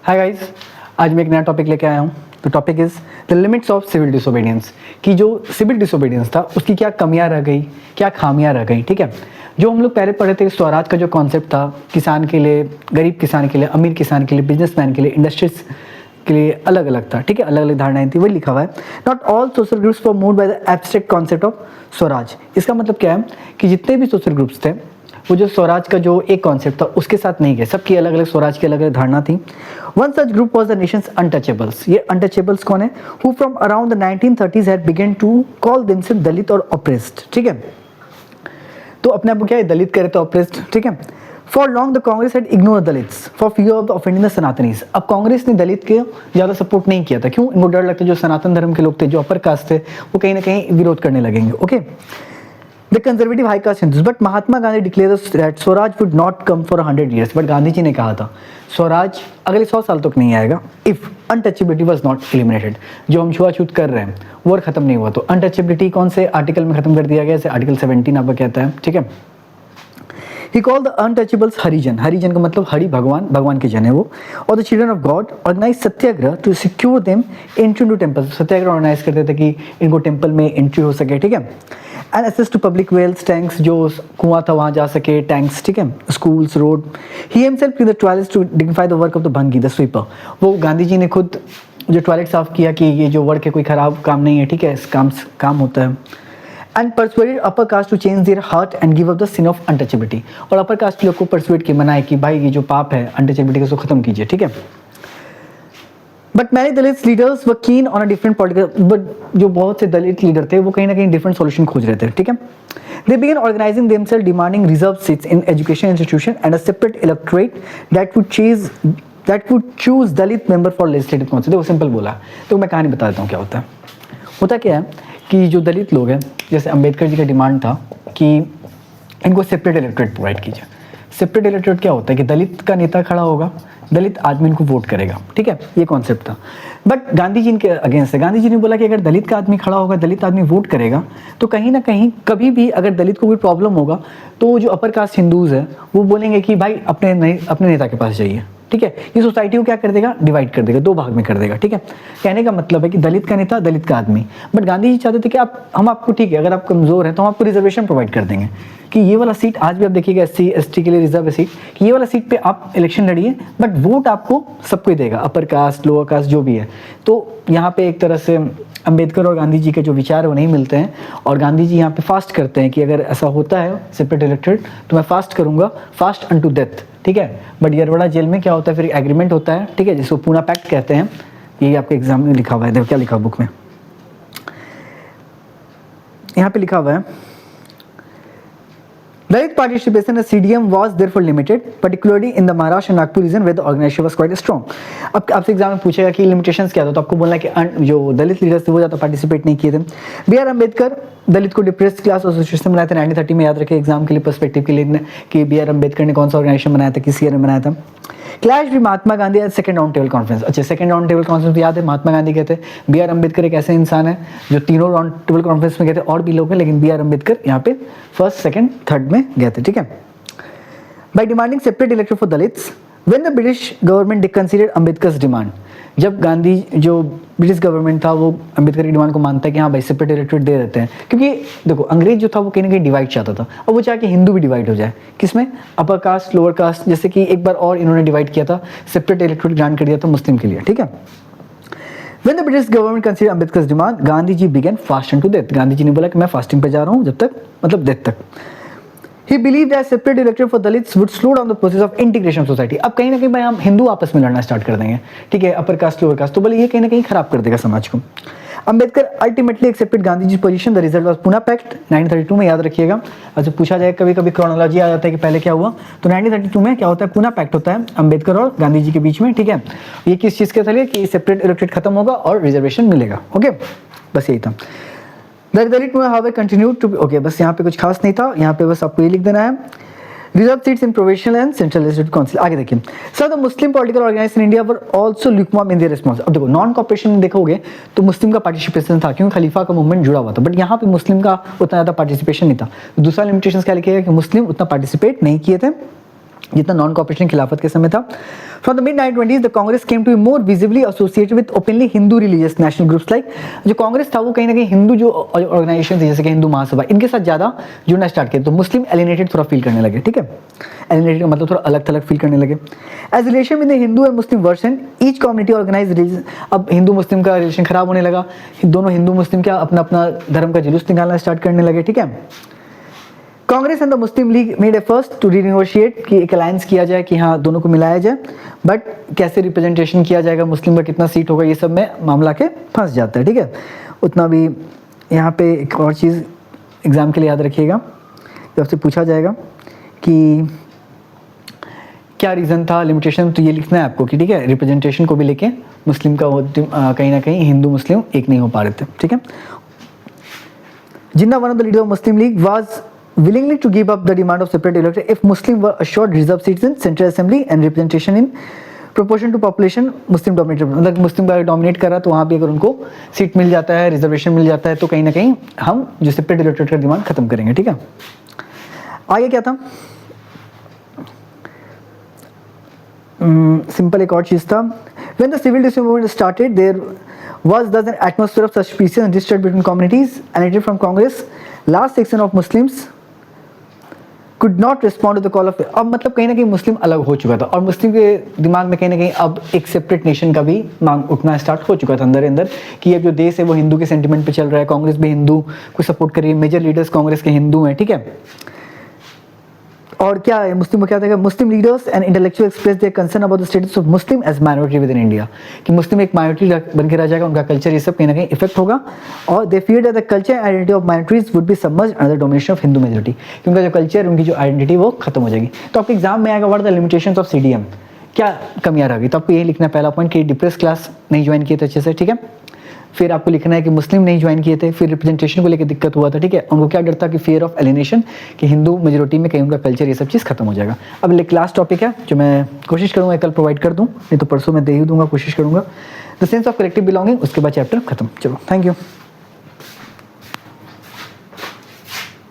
Hi guys, आज मैं एक नया टॉपिक लेके आया हूँ। तो topic is the limits of civil disobedience, कि जो सिविल डिसोबीडियंस था उसकी क्या कमियां रह गई, क्या खामियां रह गई। ठीक है, जो हम लोग पहले पढ़े थे स्वराज का जो कॉन्सेप्ट था, किसान के लिए, गरीब किसान के लिए, अमीर किसान के लिए, बिजनेसमैन के लिए, इंडस्ट्रीज के लिए अलग अलग था। ठीक है, अलग अलग धारणाएं थी, वही लिखा हुआ है। Not all social groups were moved by the abstract concept of Swaraj. इसका मतलब क्या है कि जितने भी सोशल ग्रुप्स थे वो जो स्वराज का जो एक कॉन्सेप्ट था उसके साथ नहीं गए, सबकी अलग अलग स्वराज की अलग अलग धारणा थी। One such group was the nation's untouchables. ये अनटचेबल्स कौन है? Who from around the 1930s had begun to call themselves Dalit और ऑप्रेस्ड। ठीक है, तो अपने आप को क्या है, दलित करे तो ऑप्रेस्ड। ठीक है, for long the Congress had ignored Dalits for fear of offending the Sanatanis. अब कांग्रेस ने दलित के ज्यादा सपोर्ट नहीं किया था। क्यों? इनको डर लगता जो सनातन धर्म के लोग थे, जो अपर कास्ट थे, वो कहीं ना कहीं विरोध करने लगेंगे। Okay, The conservative high caste Hindus, but Mahatma Gandhi declared that Swaraj would not come for 100 years. But Gandhi ji ने कहा था स्वराज अगले 100 साल तक नहीं आएगा if untouchability was not eliminated। जो हम छुआछूत कर रहे हैं वो खत्म नहीं हुआ। तो untouchability कौन से आर्टिकल में खत्म कर दिया गया? जैसे आर्टिकल 17 आपका कहता है। ठीक है, He called the untouchables हरिजन। हरिजन का मतलब हरि भगवान, भगवान के जन है वो। और the children of God organize satyagraha to secure them entry to temple. Satyagraha organize करते थे कि इनको टेम्पल में एंट्री हो सके। ठीक है, and access to public wells, tanks, जो कुआं था वहाँ जा सके, टैंक्स। ठीक है, schools, road. He himself to the toilets to dignify the work of the bhangi, the sweeper. वो गांधी जी ने खुद जो टॉयलेट साफ किया कि ये जो वर्क है कोई खराब काम नहीं है। ठीक है, काम होता है। And persuaded upper caste to change their heart and give up the sin of untouchability. और अपर कास्ट लोग को परसुएड की मनाए कि भाई ये जो पाप है अनटचेबिलिटी का, उसको खत्म कीजिए। ठीक है, but many Dalit leaders were keen on a different political, but जो बहुत से दलित लीडर थे वो कहीं ना कहीं डिफरेंट सॉल्यूशन खोज रहे थे। ठीक है, they began organizing themselves demanding reserve seats in education institution and a separate electorate that would choose Dalit member for legislative council. देखो सिंपल बोला, तो मैं कहानी बता देता हूँ क्या होता है। होता क्या है कि जो दलित लोग हैं, जैसे अंबेडकर जी का डिमांड था कि इनको सेपरेट इलेक्टोरेट प्रोवाइड कीजिए। सेपरेट इलेक्टोरेट क्या होता है कि दलित का नेता खड़ा होगा, दलित आदमी इनको वोट करेगा। ठीक है, ये कॉन्सेप्ट था। बट गांधी जी इनके अगेंस्ट है। गांधी जी ने बोला कि अगर दलित का आदमी खड़ा होगा, दलित आदमी वोट करेगा, तो कहीं ना कहीं कभी भी अगर दलित को कोई प्रॉब्लम होगा तो जो अपर कास्ट हिंदूज है वो बोलेंगे कि भाई अपने नेता के पास जाइए। ठीक है, ये सोसाइटी को क्या कर देगा, डिवाइड कर देगा, दो भाग में कर देगा। ठीक है, कहने का मतलब है कि दलित का नेता, दलित का आदमी। बट गांधी जी चाहते थे कि हम आपको, ठीक है, अगर आप कमजोर हैं तो हम आपको रिजर्वेशन प्रोवाइड कर देंगे कि ये वाला सीट, आज भी आप देखिएगा SC ST के लिए रिजर्व है सीट, कि ये वाला सीट पे आप इलेक्शन लड़िए, बट वोट आपको सबको ही देगा, अपर कास्ट, लोअर कास्ट, जो भी है। तो यहाँ पे एक तरह से अंबेडकर और गांधी जी के जो विचार है वो नहीं मिलते हैं। और गांधी जी यहाँ पे फास्ट करते हैं कि अगर ऐसा होता है सेपरेट इलेक्टोरेट तो मैं फास्ट करूंगा, फास्ट अनटू डेथ। ठीक है, बट यरवड़ा जेल में क्या होता है, फिर एग्रीमेंट होता है। ठीक है, जिसको पूना पैक्ट कहते हैं। ये आपके एग्जाम में लिखा हुआ है, देखो क्या लिखा बुक में, यहाँ पे लिखा हुआ है Dalit participation in CDM was therefore limited, particularly in the Maharashtra and Nagpur region where the organization was quite strong. अब आपसे एग्जाम में पूछेगा कि लिमिटेशंस क्या था, तो आपको बोलना है कि जो दलित लीडर्स थे वो ज़्यादा पार्टिसिपेट नहीं किए थे। B.R. अम्बेडकर दलित को डिप्रेस्ड क्लास एसोसिएशन बनाया था 1930 में। याद रखिए एग्जाम के लिए, पर्सपेक्टिव के लिए कि B.R. अम्बेडकर ने कौन सा ऑर्गेनाइजेशन बनाया था, किस ईयर में बनाया था। क्लैश भी Mahatma Gandhi at second round table conference. अच्छा, सेकंड राउंड टेबल कॉन्फ्रेंस याद है, महात्मा गांधी कहते हैं। B.R. अम्बेडकर एक ऐसे इंसान है जो तीनों राउंड टेबल कॉन्फ्रेंस में गए थे, और भी लोग हैं, लेकिन B.R. अम्बेडकर यहाँ पे फर्स्ट, सेकंड, थर्ड में गए थे। ठीक है, by demanding separate electorate for Dalits, when the British government considered Ambedkar's demand, जब गांधी, जो ब्रिटिश गवर्नमेंट था, वो अंबेडकर की डिमांड को मानता है कि हाँ भाई सेपरेट इलेक्टोरेट दे देते हैं, क्योंकि देखो अंग्रेज जो था वो कहीं ना कहीं डिवाइड चाहता था, और वो चाहे कि हिंदू भी डिवाइड हो जाए। किसमें? Upper caste, lower caste. जैसे कि एक बार और इन्होंने डिवाइड किया था, सेपरेट इलेक्टोरेट ग्रांट कर दिया था मुस्लिम के लिए। ठीक है, When the British government considered Ambedkar's demand, Gandhi ji began fasting to death। Gandhi ji ने बोला कि मैं फास्टिंग पे जा रहा हूँ जब तक, मतलब डेथ तक। He believed that separate electorate for Dalits would slow down the process of integration of society। अब कहीं ना कहीं भाई हम हिंदू आपस में लड़ना स्टार्ट कर देंगे। ठीक है, अपर कास्ट, लोअर कास्ट, तो बोले ये कहीं ना कहीं खराब कर देगा समाज को। Ambedkar ultimately accepted Gandhi ji position. The result was Poona pact 1932 में। याद रखिएगा, अच्छा पूछा जाए कभी कभी क्रोनोलॉजी आ जाता है कि पहले क्या हुआ, तो 1932 में क्या होता है, पूना पैक्ट होता है अंबेडकर और गांधी जी के बीच में। ठीक है, ये किस चीज़ के लिए कि सेपरेट इलेक्टोरेट खत्म होगा और रिजर्वेशन मिलेगा। ओके, बस यही था। दलित में हावे कंटिन्यू टू, ओके बस यहाँ पे कुछ खास नहीं था, यहाँ पे बस आपको ये लिख देना है, reserve seats in provincial and central legislative council. आगे देखिए, sir the Muslim political organization in India were also lukewarm in their response. अब देखो नॉन कॉपरेशन में देखोगे तो मुस्लिम का पार्टिसिपेशन था, क्योंकि खलीफा का मूवमेंट जुड़ा हुआ था, बट यहाँ पे मुस्लिम का उतना ज़्यादा पार्टिसिपेशन नहीं था। दूसरा लिमिटेशन क्या लिखेगा कि मुस्लिम उतना पार्टिसिपेट नहीं किए थे। जितना नॉन कॉपरेशन खिलाफत के समय था। From the mid 1920s the Congress came to be more visibly associated with openly Hindu religious national groups like, जो कांग्रेस था वो कहीं ना कहीं हिंदू जो ऑर्गेनाइजेशन थी जैसे कि हिंदू महासभा, इनके साथ ज़्यादा जुड़ना स्टार्ट किया, तो मुस्लिम एलिनेटेड थोड़ा फील करने लगे, ठीक है। एलिनेटेड का मतलब थोड़ा अलग थलग फील करने लगे। As relation with the Hindu and Muslim worsened each community organize religion, अब हिंदू मुस्लिम का रिलेशन खराब होने लगा, दोनों हिंदू मुस्लिम क्या अपना अपना धर्म का जुलूस निकालना स्टार्ट करने लगे, ठीक है। Congress and the Muslim League made a first to renegotiate कि एक अलायंस किया जाए कि हाँ दोनों को मिलाया जाए, बट कैसे रिप्रेजेंटेशन किया जाएगा, मुस्लिम का कितना सीट होगा, ये सब में मामला के फंस जाता है, ठीक है। उतना भी यहाँ पे एक और चीज़ एग्जाम के लिए याद रखिएगा, जब से पूछा जाएगा कि क्या रीज़न था लिमिटेशन, तो ये लिखना है आपको कि ठीक है रिप्रेजेंटेशन को भी लेके मुस्लिम का कहीं ना कहीं हिंदू मुस्लिम एक नहीं हो पा रहे थे, ठीक है। Jinnah one of the leader of Muslim League was willingly to give up the demand of separate electorate if Muslim were assured reserved seats in Central Assembly and representation in proportion to population Muslim dominated, मतलब मुस्लिम का dominate कर रहा तो वहाँ भी अगर उनको seat मिल जाता है, रिजर्वेशन मिल जाता है, तो कहीं ना कहीं हम जो सेपरेट इलेक्टोरेट का डिमांड खत्म करेंगे, ठीक है। आगे क्या था, सिंपल एक और चीज़ था, when the civil disobedience movement started there was thus an atmosphere of suspicion and distrust between communities emanated from Congress large section of Muslims could not respond to the call of, अब मतलब कहीं ना कहीं मुस्लिम अलग हो चुका था और मुस्लिम के दिमाग में कहीं ना कहीं अब एक सेपरेट नेशन का भी मांग उठना स्टार्ट हो चुका था अंदर अंदर कि अब जो देश है वो हिंदू के सेंटिमेंट पे चल रहा है, कांग्रेस भी हिंदू को सपोर्ट कर रही है, मेजर लीडर्स कांग्रेस के हिंदू हैं, ठीक है। और क्या है मुस्लिम को क्या था, Muslim leaders and intellectual express their concern about the status of Muslim as minority within India, कि मुस्लिम एक माइनॉरिटी बन के रह जाएगा, उनका कल्चर ये सब कहीं ना कहीं इफेक्ट होगा, और दे fear that the culture and identity of minorities would be submerged under the domination of Hindu majority, कि उनका जो कल्चर उनकी जो आइडेंटिटी वो खत्म हो जाएगी। तो आपके एग्जाम में आएगा what are the limitations of CDM, क्या कमियां रह गई, तो आपको यही लिखना है पहला पॉइंट कि डिप्रेस क्लास नहीं ज्वाइन किए थे अच्छे से, ठीक है। फिर आपको लिखना है कि मुस्लिम नहीं ज्वाइन किए थे, फिर रिप्रेजेंटेशन को लेकर दिक्कत हुआ था, ठीक है। उनको क्या डर था कि फियर ऑफ एलिनेशन, कि हिंदू मेजोरिटी में कहीं उनका कल्चर ये सब चीज़ खत्म हो जाएगा। अब एक लास्ट टॉपिक है जो मैं कोशिश करूँगा कल प्रोवाइड कर दूँ, नहीं तो परसों मैं दे ही दूंगा, कोशिश करूँगा, the sense of collective belonging, उसके बाद चैप्टर खत्म। चलो थैंक यू।